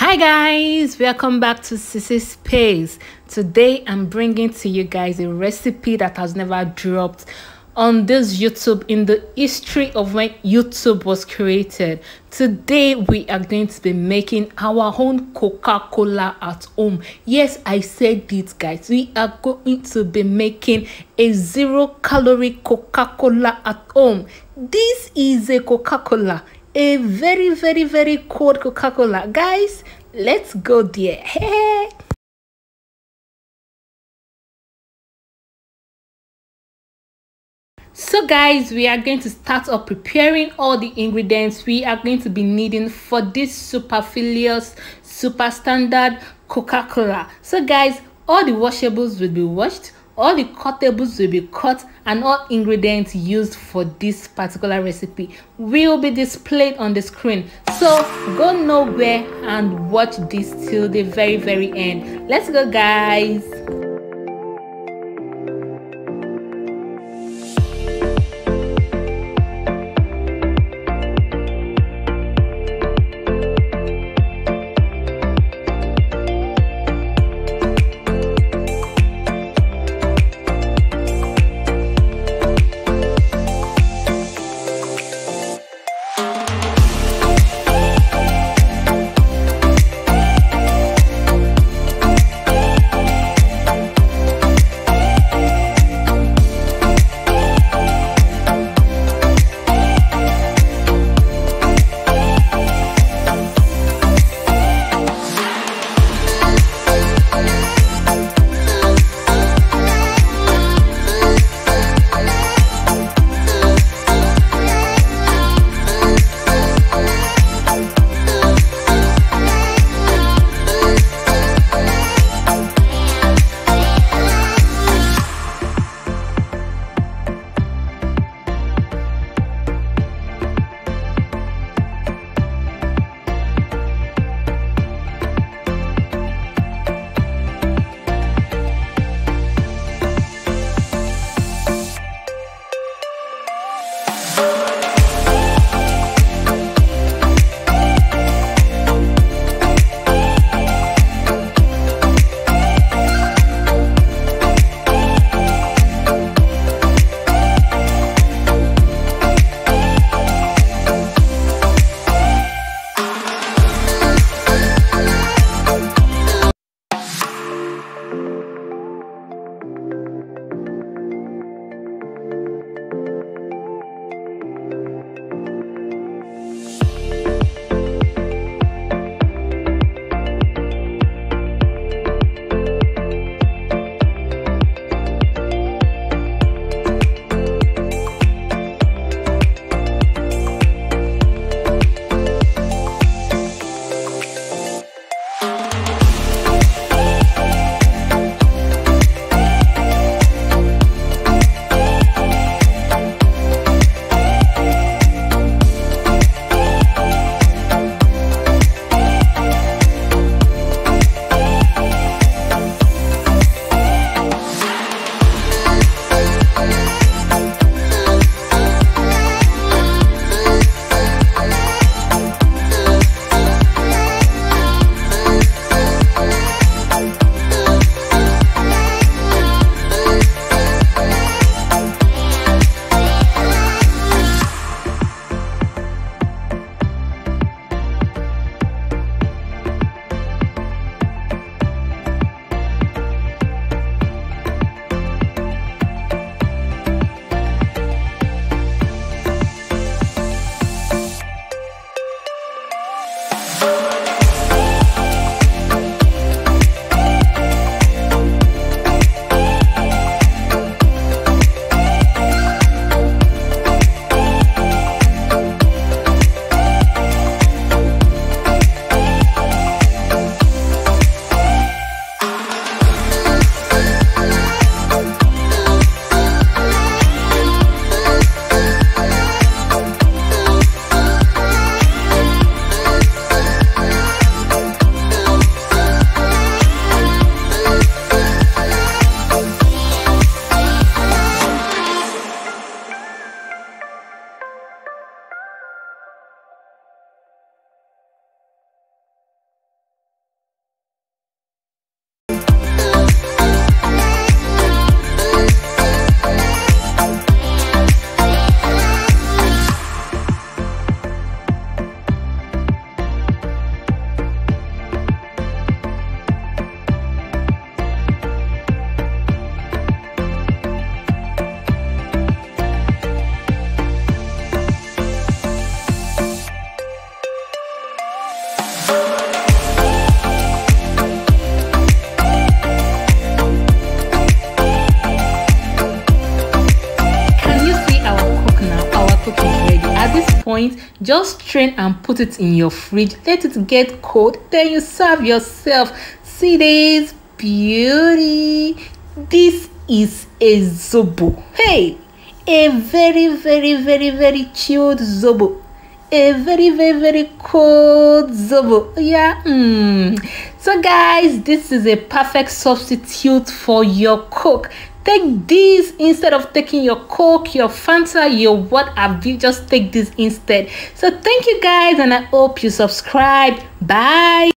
Hi guys, welcome back to Sissy's Space. Today I'm bringing to you guys a recipe that has never dropped on this YouTube in the history of when YouTube was created. Today we are going to be making our own Coca-Cola at home. Yes, I said it guys, we are going to be making a 0-calorie Coca-Cola at home. This is a Coca-Cola, a very cold Coca-Cola. Guys, let's go there. Hey. So guys, we are going to start up preparing all the ingredients we are going to be needing for this superfluous, super standard Coca-Cola. So guys, all the washables will be washed, all the cuttables will be cut, and all ingredients used for this particular recipe will be displayed on the screen. So go nowhere and watch this till the very end. Let's go guys. point, just strain and put it in your fridge. Let it get cold, then you serve yourself. See this beauty. This is a zobo. Hey, a very, very, very, very chilled zobo. A very, very, very cold zobo. Yeah. So guys, this is a perfect substitute for your Coke. Take this instead of taking your Coke, your Fanta, your what have you. Just take this instead. So thank you guys, and I hope you subscribe. Bye.